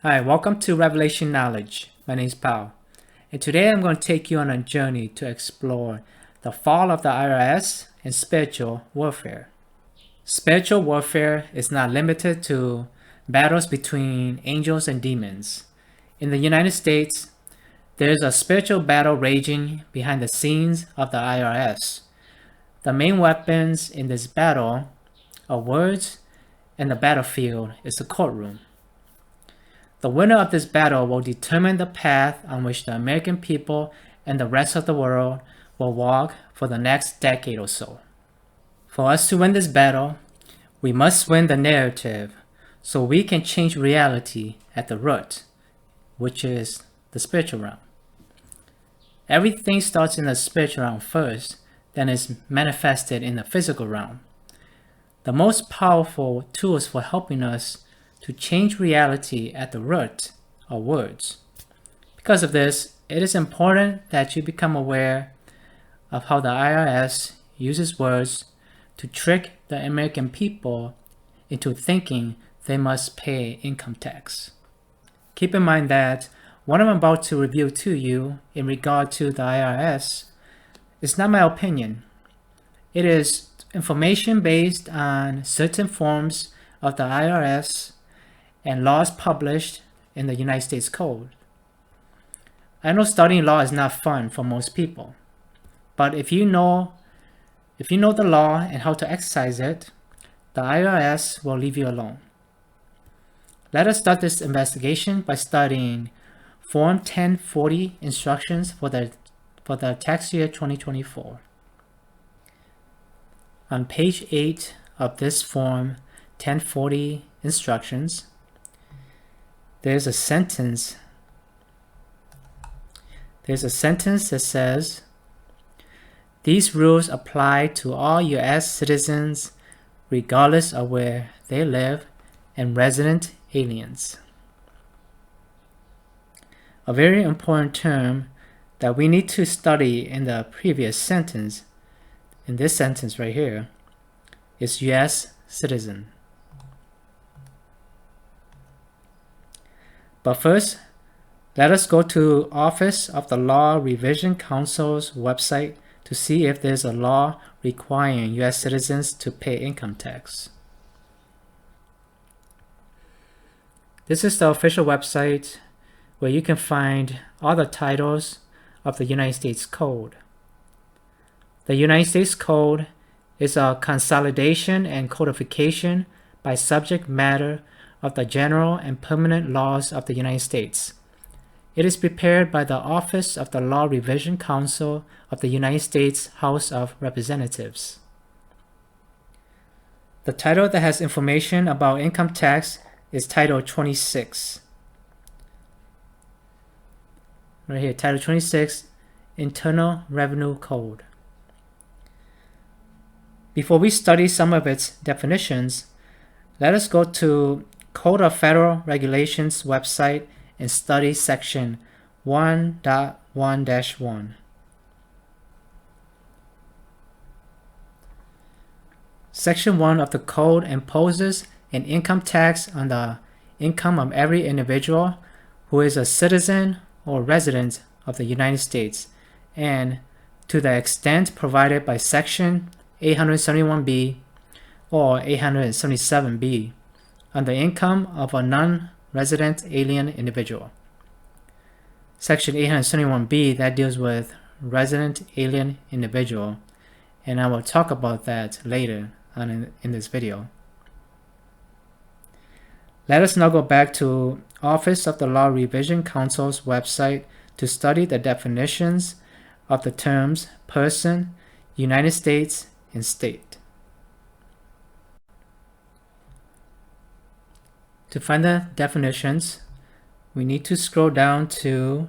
Hi, welcome to Revelation Knowledge. My name is Pao, and today I'm going to take you on a journey to explore the fall of the IRS and spiritual warfare. Spiritual warfare is not limited to battles between angels and demons. In the United States, there is a spiritual battle raging behind the scenes of the IRS. The main weapons in this battle are words, and the battlefield is the courtroom. The winner of this battle will determine the path on which the American people and the rest of the world will walk for the next decade or so. For us to win this battle, we must win the narrative so we can change reality at the root, which is the spiritual realm. Everything starts in the spiritual realm first, then is manifested in the physical realm. The most powerful tools for helping us to change reality at the root are words. Because of this, it is important that you become aware of how the IRS uses words to trick the American people into thinking they must pay income tax. Keep in mind that what I'm about to review to you in regard to the IRS is not my opinion. It is information based on certain forms of the IRS and laws published in the United States Code. I know studying law is not fun for most people, but if you know the law and how to exercise it, the IRS will leave you alone. Let us start this investigation by studying Form 1040 instructions for the tax year 2024. On page 8 of this Form 1040 instructions, there's a sentence that says, "These rules apply to all U.S. citizens regardless of where they live and resident aliens." A very important term that we need to study in the previous sentence, in this sentence right here, is U.S. citizen. But first, let us go to Office of the Law Revision Council's website to see if there's a law requiring U.S. citizens to pay income tax. This is the official website where you can find all the titles of the United States Code. The United States Code is a consolidation and codification by subject matter of the general and permanent laws of the United States. It is prepared by the Office of the Law Revision Council of the United States House of Representatives. The title that has information about income tax is Title 26. Right here, Title 26, Internal Revenue Code. Before we study some of its definitions, let us go to Code of Federal Regulations website and study section 1.1-1. Section 1 of the code imposes an income tax on the income of every individual who is a citizen or resident of the United States, and to the extent provided by Section 871B or 877B, on the income of a non-resident alien individual. Section 871B, that deals with resident alien individual, and I will talk about that later on in this video. Let us now go back to Office of the Law Revision Council's website to study the definitions of the terms person, United States, and state. To find the definitions, we need to scroll down to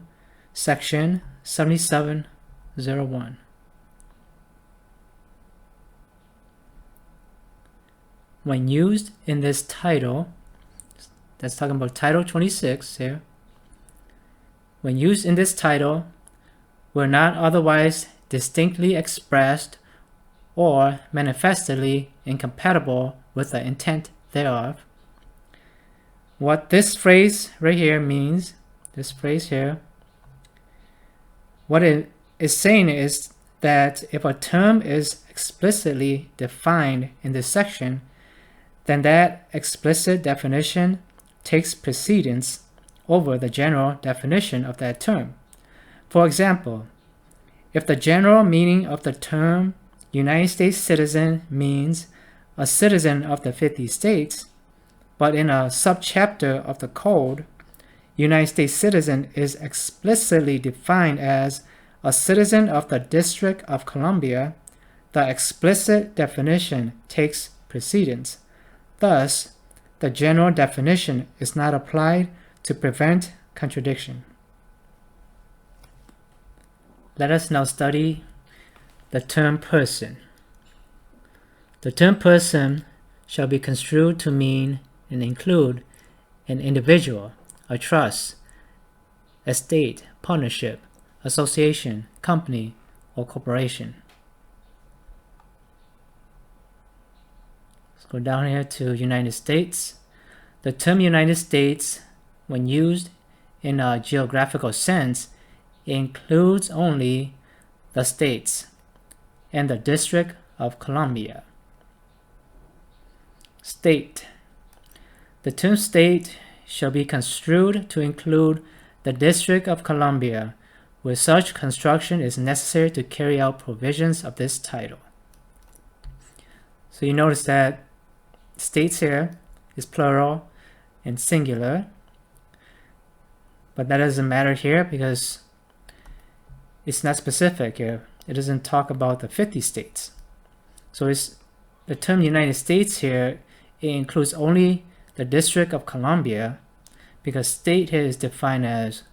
section 7701. When used in this title, that's talking about Title 26 here. When used in this title, were not otherwise distinctly expressed or manifestly incompatible with the intent thereof, what this phrase right here means, this phrase here, what it is saying is that if a term is explicitly defined in this section, then that explicit definition takes precedence over the general definition of that term. For example, if the general meaning of the term United States citizen means a citizen of the 50 states, but in a subchapter of the code, United States citizen is explicitly defined as a citizen of the District of Columbia, the explicit definition takes precedence. Thus, the general definition is not applied to prevent contradiction. Let us now study the term person. The term person shall be construed to mean and include an individual, a trust, estate, partnership, association, company, or corporation. Let's go down here to United States. The term United States, when used in a geographical sense, includes only the states and the District of Columbia. State. The term state shall be construed to include the District of Columbia, where such construction is necessary to carry out provisions of this title. So you notice that states here is plural and singular, but that doesn't matter here because it's not specific here. It doesn't talk about the 50 states. So it's the term United States here, it includes only the District of Columbia because state here is defined as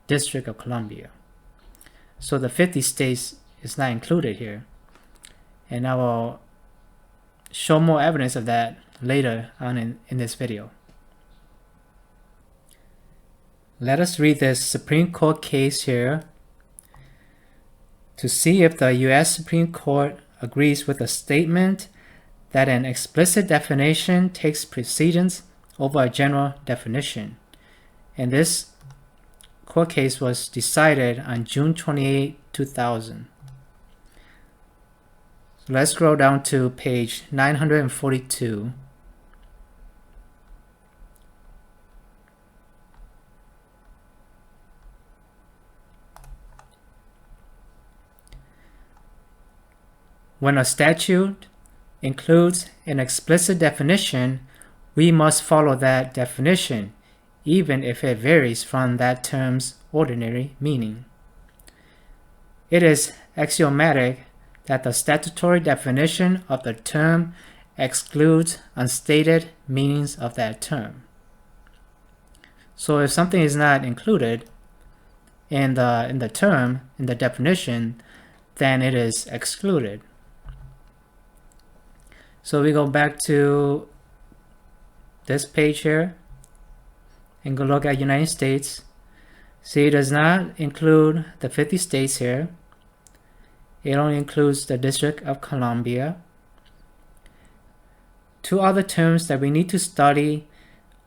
District of Columbia. So the 50 states is not included here. And I will show more evidence of that later on in this video. Let us read this Supreme Court case here to see if the U.S. Supreme Court agrees with the statement that an explicit definition takes precedence over a general definition. And this court case was decided on June 28, 2000. So let's scroll down to page 942. When a statute includes an explicit definition, we must follow that definition, even if it varies from that term's ordinary meaning. It is axiomatic that the statutory definition of the term excludes unstated meanings of that term. So if something is not included in the term, in the definition, then it is excluded. So we go back to this page here and go look at United States. See, it does not include the 50 states here. It only includes the District of Columbia. Two other terms that we need to study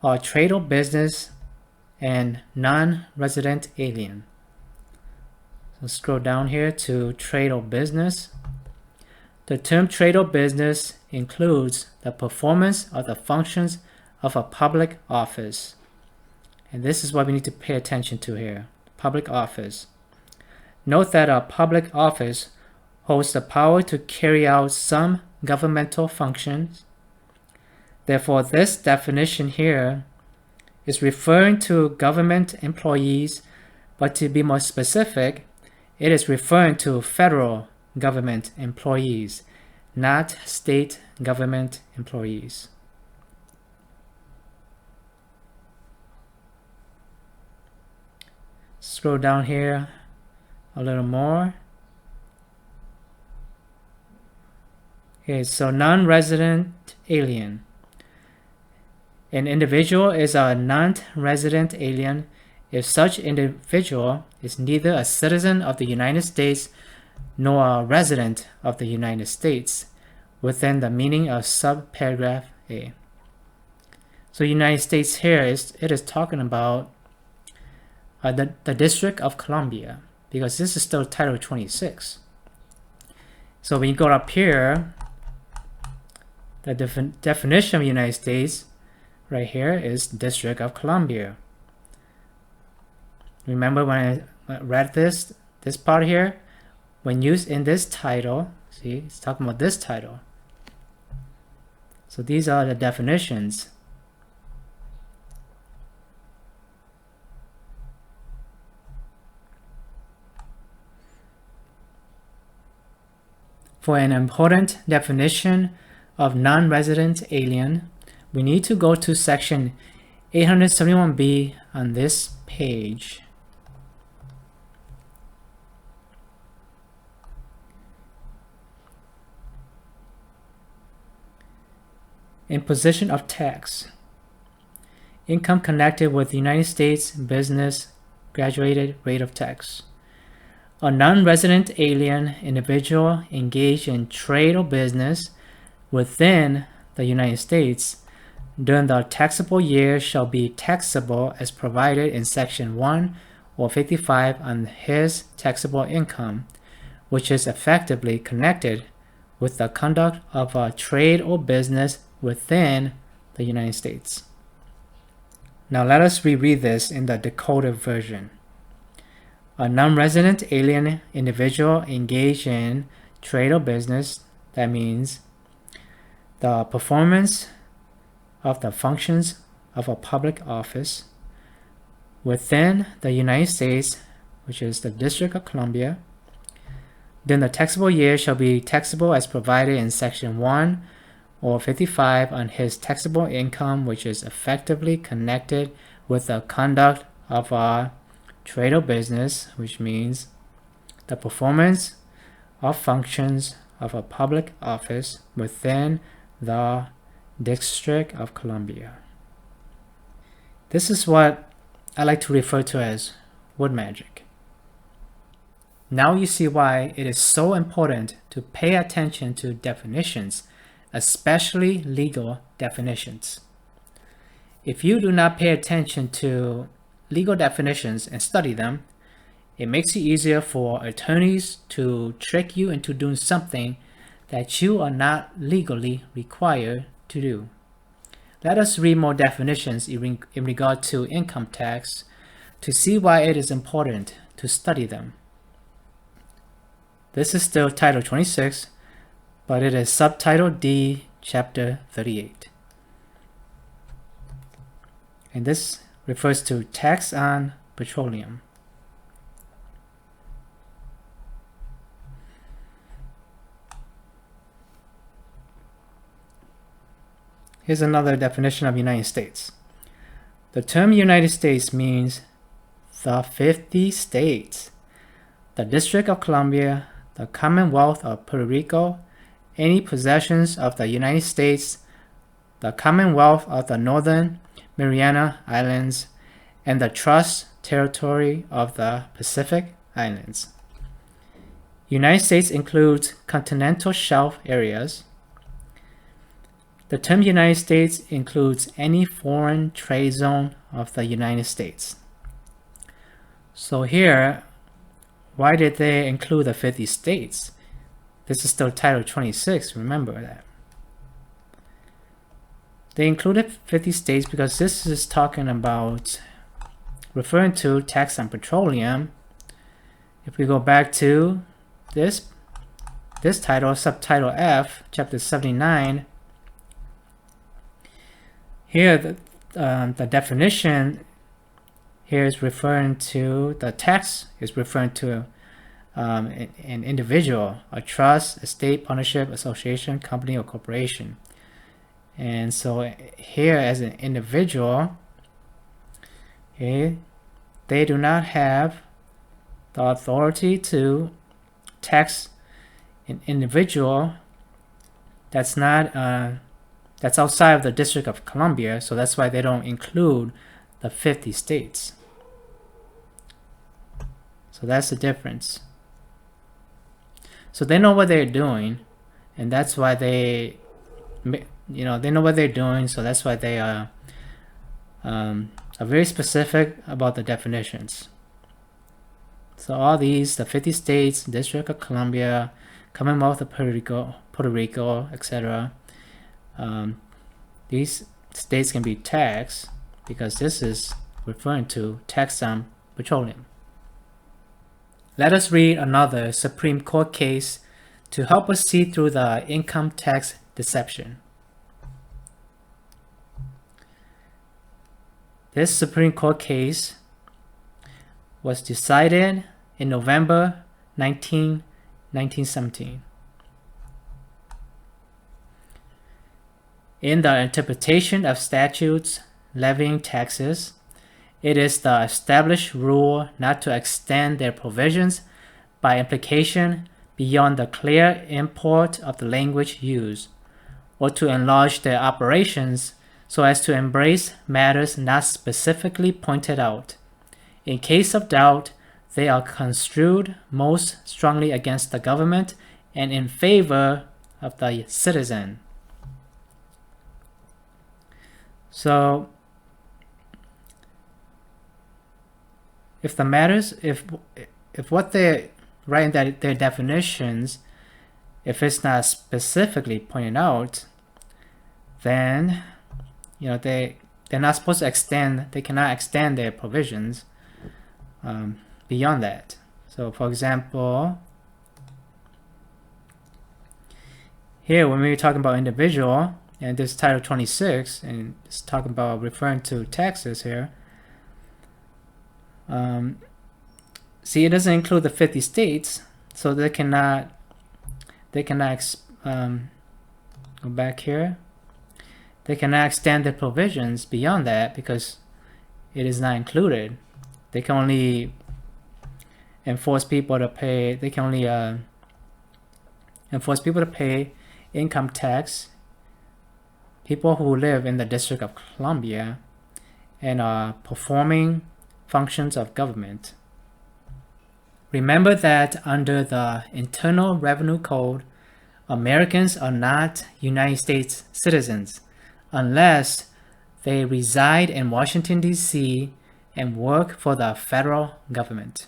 are trade or business and non-resident alien. So scroll down here to trade or business. The term trade or business includes the performance of the functions of a public office. And this is what we need to pay attention to here, public office. Note that a public office holds the power to carry out some governmental functions. Therefore, this definition here is referring to government employees, but to be more specific, it is referring to federal government employees, not state government employees. Scroll down here a little more. Okay, so non-resident alien. An individual is a non-resident alien if such individual is neither a citizen of the United States nor a resident of the United States within the meaning of subparagraph A. So United States here it is talking about the District of Columbia, because this is still Title 26. So when you go up here, the definition of United States right here is District of Columbia. Remember when I read this part here? When used in this title, see, it's talking about this title. So these are the definitions. For an important definition of non-resident alien, we need to go to section 871B on this page. Imposition of tax. Income connected with the United States business graduated rate of tax. A non-resident alien individual engaged in trade or business within the United States during the taxable year shall be taxable as provided in Section 1 or 55 on his taxable income, which is effectively connected with the conduct of a trade or business within the United States. Now let us reread this in the decoded version. A non-resident alien individual engaged in trade or business, that means the performance of the functions of a public office within the United States, which is the District of Columbia, then the taxable year shall be taxable as provided in Section 1 or 55 on his taxable income, which is effectively connected with the conduct of a trade or business, which means the performance of functions of a public office within the District of Columbia. This is what I like to refer to as word magic. Now you see why it is so important to pay attention to definitions, especially legal definitions. If you do not pay attention to legal definitions and study them, it makes it easier for attorneys to trick you into doing something that you are not legally required to do. Let us read more definitions in regard to income tax to see why it is important to study them. This is still Title 26, but it is Subtitle D, Chapter 38. And this refers to tax on petroleum. Here's another definition of United States. The term United States means the 50 states, the District of Columbia, the Commonwealth of Puerto Rico, any possessions of the United States, the Commonwealth of the Northern Mariana Islands, and the Trust Territory of the Pacific Islands. United States includes continental shelf areas. The term United States includes any foreign trade zone of the United States. So here, why did they include the 50 states? This is still Title 26, remember that. They included 50 states because this is talking about, referring to tax on petroleum. If we go back to this title, subtitle F, chapter 79, here the definition here is referring to, the tax is referring to an individual, a trust, a state, partnership, association, company, or corporation. And so here as an individual, okay, they do not have the authority to tax an individual that's not that's outside of the District of Columbia, so that's why they don't include the 50 states. So that's the difference. So they know what they're doing, and that's why they know what they're doing, so that's why they are very specific about the definitions. So all these, the 50 states, District of Columbia, Commonwealth of Puerto Rico, etc. These states can be taxed because this is referring to tax on petroleum. Let us read another Supreme Court case to help us see through the income tax deception. This Supreme Court case was decided in November 1917. In the interpretation of statutes levying taxes, it is the established rule not to extend their provisions by implication beyond the clear import of the language used, or to enlarge their operations so as to embrace matters not specifically pointed out. In case of doubt, they are construed most strongly against the government and in favor of the citizen. So, if the matters, if what they write in their definitions, if it's not specifically pointed out, then they're not supposed to extend. They cannot extend their provisions beyond that. So, for example, here when we were talking about individual, and this is Title 26, and it's talking about referring to taxes here. See, it doesn't include the 50 states, so they cannot go back here. They cannot extend the provisions beyond that because it is not included. They can only enforce people to pay. They can only enforce people to pay income tax. People who live in the District of Columbia and are performing functions of government. Remember that under the Internal Revenue Code, Americans are not United States citizens unless they reside in Washington, D.C. and work for the federal government.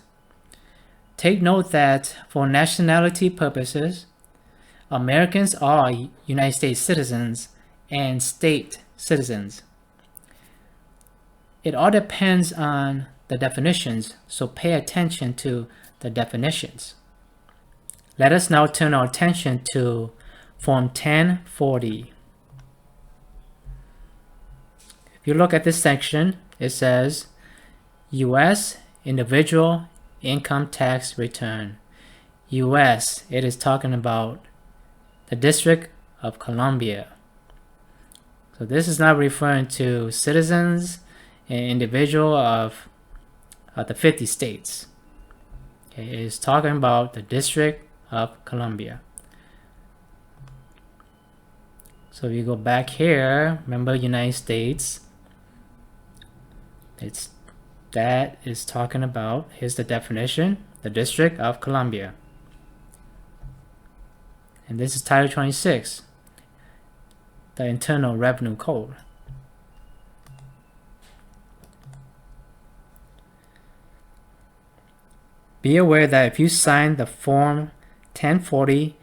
Take note that for nationality purposes, Americans are United States citizens and state citizens. It all depends on the definitions, so pay attention to the definitions. Let us now turn our attention to Form 1040. If you look at this section, it says U.S. Individual Income Tax Return. U.S., it is talking about the District of Columbia. So this is not referring to citizens and individual of the 50 states. Okay, it is talking about the District of Columbia. So if you go back here, remember United States, that is talking about, here's the definition, the District of Columbia. And this is Title 26. The Internal Revenue Code. Be aware that if you sign the Form 1040,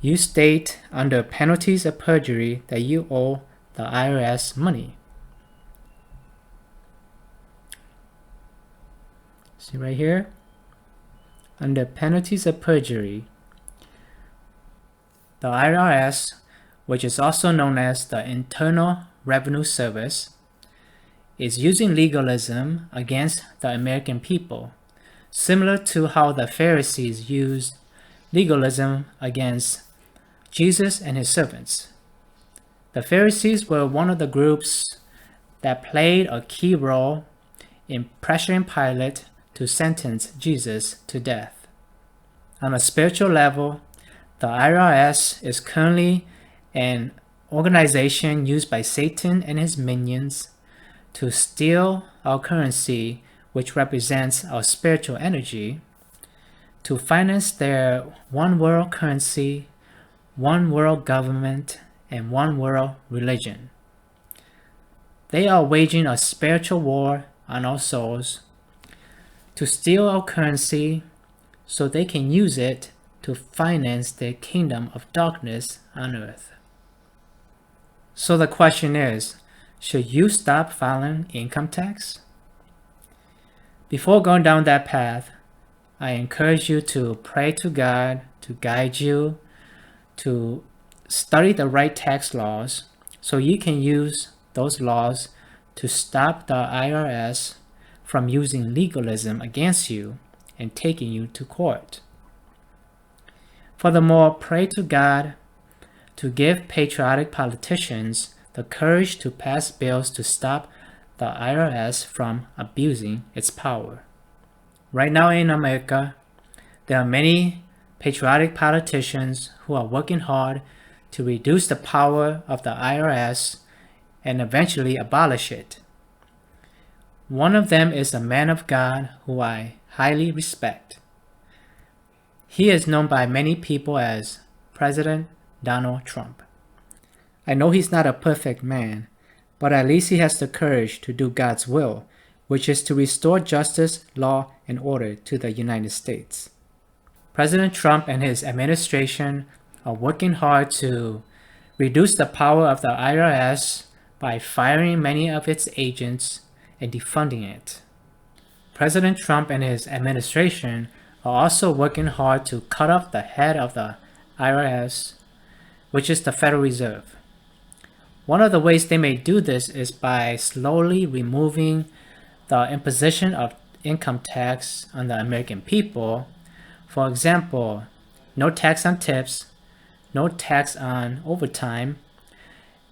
you state under penalties of perjury that you owe the IRS money. See right here? Under penalties of perjury, the IRS, which is also known as the Internal Revenue Service, is using legalism against the American people, similar to how the Pharisees used legalism against Jesus and his servants. The Pharisees were one of the groups that played a key role in pressuring Pilate to sentence Jesus to death. On a spiritual level, the IRS is currently an organization used by Satan and his minions to steal our currency, which represents our spiritual energy, to finance their one world currency, one world government, and one world religion. They are waging a spiritual war on our souls to steal our currency so they can use it to finance their kingdom of darkness on earth. So the question is, should you stop filing income tax? Before going down that path, I encourage you to pray to God to guide you to study the right tax laws so you can use those laws to stop the IRS from using legalism against you and taking you to court. Furthermore, pray to God to give patriotic politicians the courage to pass bills to stop the IRS from abusing its power. Right now in America, there are many patriotic politicians who are working hard to reduce the power of the IRS and eventually abolish it. One of them is a man of God who I highly respect. He is known by many people as President Donald Trump. I know he's not a perfect man, but at least he has the courage to do God's will, which is to restore justice, law, and order to the United States. President Trump and his administration are working hard to reduce the power of the IRS by firing many of its agents and defunding it. President Trump and his administration are also working hard to cut off the head of the IRS, which is the Federal Reserve. One of the ways they may do this is by slowly removing the imposition of income tax on the American people. For example, no tax on tips, no tax on overtime,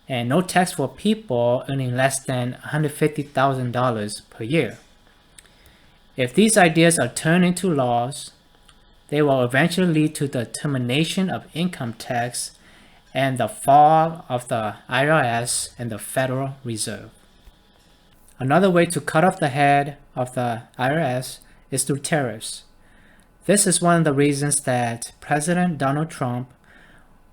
and no tax for people earning less than $150,000 per year. If these ideas are turned into laws, they will eventually lead to the termination of income tax and the fall of the IRS and the Federal Reserve. Another way to cut off the head of the IRS is through tariffs. This is one of the reasons that President Donald Trump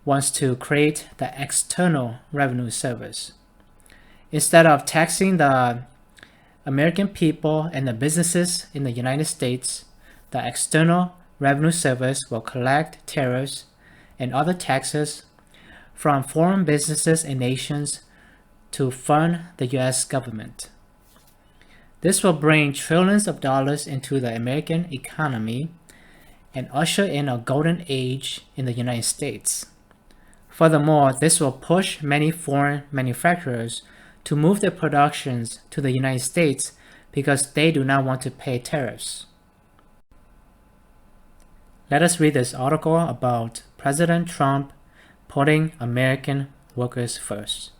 wants to create the External Revenue Service. Instead of taxing the American people and the businesses in the United States, the External Revenue Service will collect tariffs and other taxes from foreign businesses and nations to fund the US government. This will bring trillions of dollars into the American economy and usher in a golden age in the United States. Furthermore, this will push many foreign manufacturers to move their productions to the United States because they do not want to pay tariffs. Let us read this article about President Trump putting American workers first.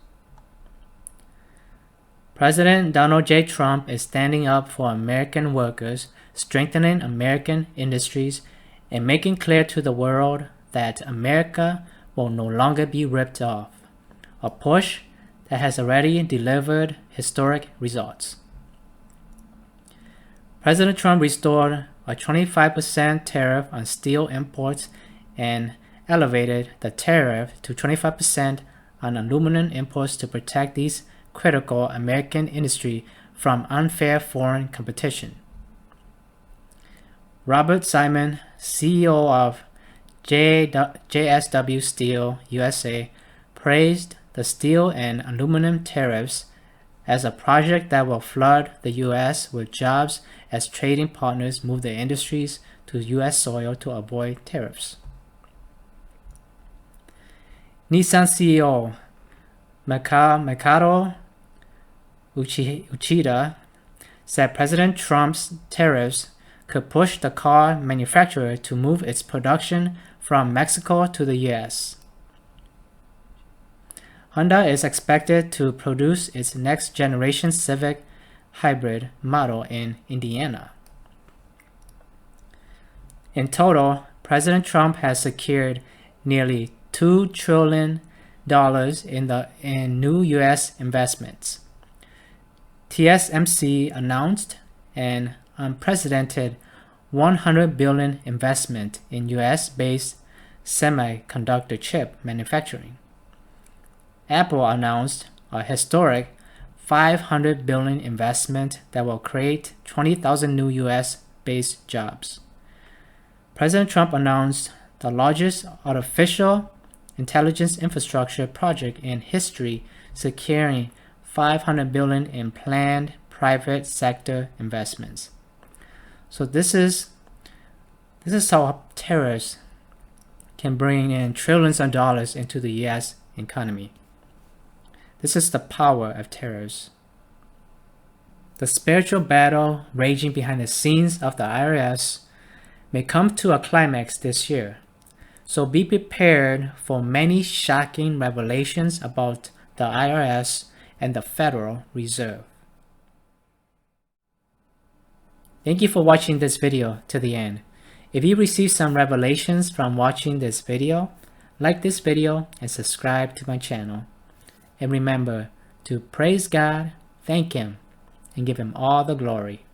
President Donald J. Trump is standing up for American workers, strengthening American industries, and making clear to the world that America will no longer be ripped off, a push that has already delivered historic results. President Trump restored a 25% tariff on steel imports and elevated the tariff to 25% on aluminum imports to protect these critical American industry from unfair foreign competition. Robert Simon, CEO of JSW Steel USA, praised the steel and aluminum tariffs as a project that will flood the U.S. with jobs as trading partners move their industries to U.S. soil to avoid tariffs. Nissan CEO Makoto Uchida said President Trump's tariffs could push the car manufacturer to move its production from Mexico to the U.S. Honda is expected to produce its next generation Civic hybrid model in Indiana. In total, President Trump has secured nearly $2 trillion in new U.S. investments. TSMC announced an unprecedented $100 billion investment in U.S.-based semiconductor chip manufacturing. Apple announced a historic $500 billion investment that will create 20,000 new US-based jobs. President Trump announced the largest artificial intelligence infrastructure project in history, securing $500 billion in planned private sector investments. So this is how terrorists can bring in trillions of dollars into the US economy. This is the power of terrorists. The spiritual battle raging behind the scenes of the IRS may come to a climax this year. So be prepared for many shocking revelations about the IRS and the Federal Reserve. Thank you for watching this video to the end. If you received some revelations from watching this video, like this video and subscribe to my channel. And remember to praise God, thank Him, and give Him all the glory.